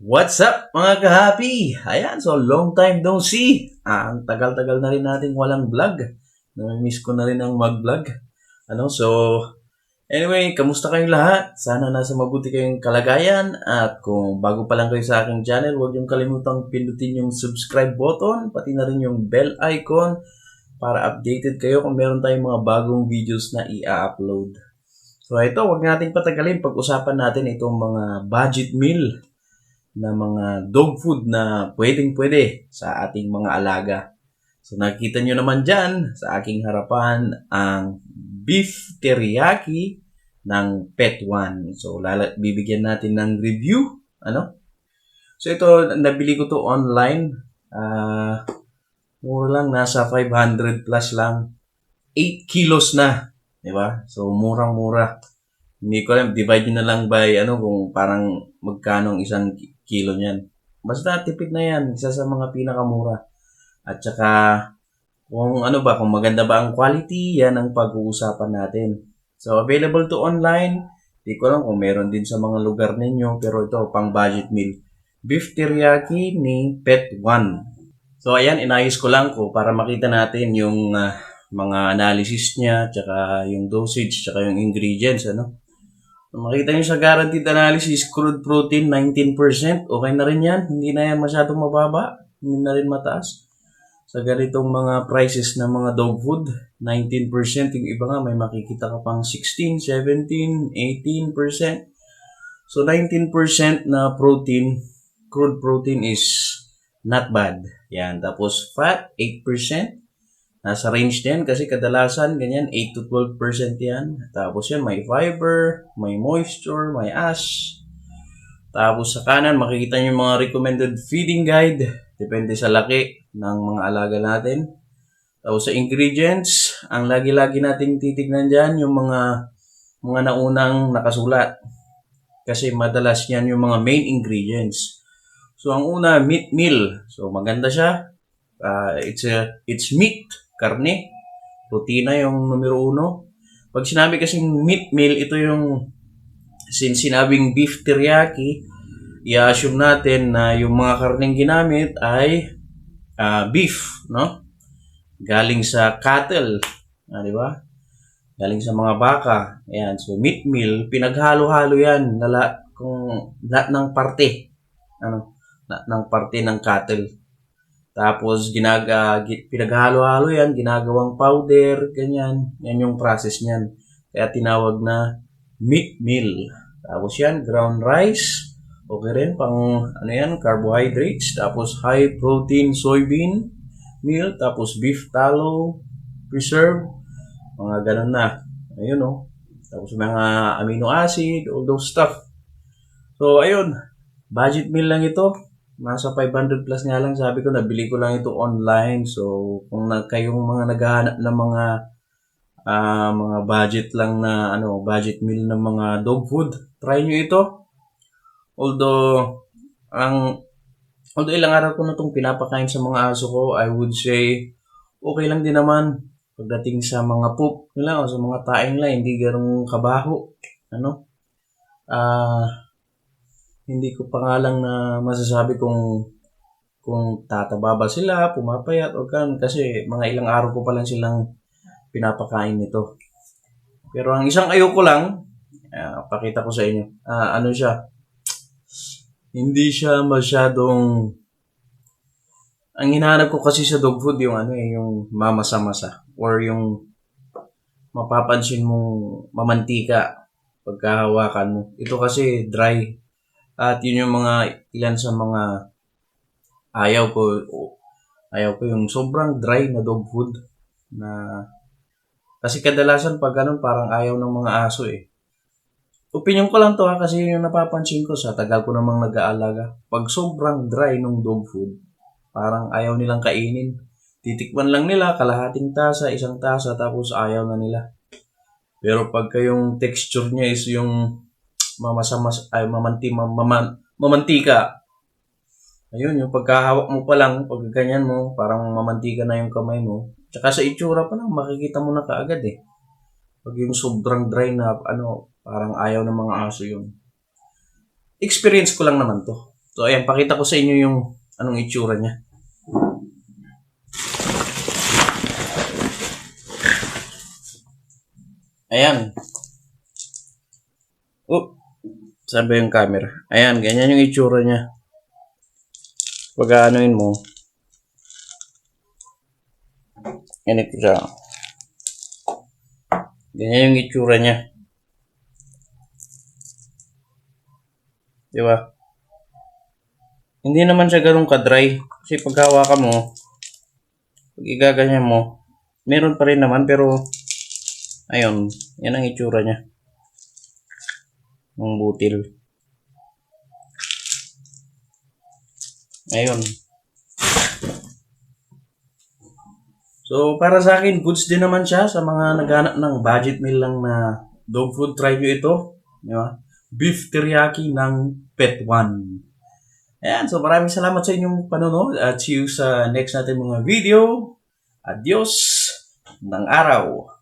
What's up mga ka-happy? Ayan, so long time no see. Ang tagal-tagal na rin nating walang vlog. Namimiss ko na rin ang mag-vlog. Anyway, kamusta kayong lahat? Sana nasa mabuti kayong kalagayan. At kung bago pa lang kayo sa aking channel, huwag niyong kalimutang pindutin yung subscribe button, pati na rin yung bell icon para updated kayo kung meron tayong mga bagong videos na i-upload. So ito, huwag nating patagalin. Pag-usapan natin itong mga budget meal na mga dog food na pwedeng-pwede sa ating mga alaga. So nakita nyo naman dyan sa aking harapan ang beef teriyaki ng Pet One. So bibigyan natin ng review. So ito, nabili ko to online. Mura lang, nasa 500 plus lang. 8 kilos na. Diba? So murang-mura. Hindi ko alam, divide nyo na lang by kung parang magkano ang isang kilo niyan. Basta tipid na yan, isa sa mga pinakamura. At saka kung kung maganda ba ang quality, yan ang pag-uusapan natin. So available to online. Hindi ko alam kung meron din sa mga lugar ninyo, pero ito pang budget meal. Beef teriyaki ni Pet One. So ayan, inayos ko lang ko para makita natin yung mga analysis niya, tsaka yung dosage, tsaka yung ingredients, Makita nyo sa guaranteed analysis, crude protein 19%. Okay na rin yan. Hindi na yan masyadong mababa. Hindi na rin mataas. Sa ganitong mga prices ng mga dog food, 19%. Yung iba nga may makikita ka pang 16, 17, 18%. So 19% na protein, crude protein is not bad. Yan. Tapos fat, 8%. Nasa range din kasi kadalasan ganyan 8 to 12% yan. Tapos yan may fiber, may moisture, may ash. Tapos sa kanan makikita niyo yung mga recommended feeding guide. Depende sa laki ng mga alaga natin. Tapos sa ingredients, ang lagi-lagi nating titignan dyan yung mga naunang nakasulat. Kasi madalas yan yung mga main ingredients. So ang una, meat meal. So maganda siya. It's meat. Karne, protina yung numero 1. Pag sinabi kasing meat meal, ito yung sinabing beef teriyaki, i-assume natin na yung mga karneng ginamit ay beef, no? Galing sa cattle, di ba? Galing sa mga baka. Ayan, so meat meal, pinaghalo-halo yan, kung lahat ng parte, lahat ng parte ng cattle. Tapos pinaghalo-halo yan, ginagawang powder, ganyan. Yan yung process niyan. Kaya tinawag na meat meal. Tapos yan, ground rice. Okay rin, pang carbohydrates. Tapos high protein soybean meal. Tapos beef tallow, preserve. Mga ganun na. Ayun Tapos mga amino acid, all those stuff. So ayun, budget meal lang ito. Nasa 500 plus nga lang, sabi ko, nabili ko lang ito online. So, kung kayong mga naghahanap ng mga budget lang na budget meal ng mga dog food, try nyo ito. Although ilang araw ko na itong pinapakain sa mga aso ko, I would say okay lang din naman pagdating sa mga poop nila o sa mga taing nila, hindi ganong kabaho. Hindi ko pa nga lang na masasabi kung tataba ba sila, pumapayat o kan, kasi mga ilang araw ko pa lang silang pinapakain nito. Pero ang isang ayoko lang, pakita ko sa inyo, siya, hindi siya masyadong, ang hinahanap ko kasi sa dog food yung yung mamasa-masa or yung mapapansin mong mamantika pagkahawakan mo. Ito kasi dry. At yun yung ilan sa mga ayaw ko yung sobrang dry na dog food na kasi kadalasan pag ganun parang ayaw ng mga aso Opinion ko lang to kasi yung napapansin ko sa tagal ko namang nag-aalaga. Pag sobrang dry ng dog food, parang ayaw nilang kainin. Titikman lang nila kalahating tasa, isang tasa, tapos ayaw na nila. Pero pagka yung texture niya is yung mamantika. Ayun, yung pagkahawak mo pa lang, pag ganyan mo, parang mamantika na yung kamay mo. Tsaka sa itsura pa lang, makikita mo na kaagad Pag yung sobrang dry na, parang ayaw ng mga aso yun. Experience ko lang naman to. So, ayan, pakita ko sa inyo yung anong itsura niya. Ayan. Oh, sabi yung camera. Ayan, ganyan yung itsura niya. Pag aanoin mo, ganito siya. Ganyan yung itsura niya. Di ba? Hindi naman siya ganun ka-dry. Kasi pag hawakan mo, pag igaganyan mo, meron pa rin naman pero ayun, yan ang itsura niya. Ng butil. Ayun. So, para sa akin, goods din naman siya sa mga naghanap ng budget meal lang na dog food. Try nyo ito. Di ba? Beef teriyaki ng Pet One. Ayan, so maraming salamat sa inyong panonood at see you sa next natin mga video. Adios ng araw.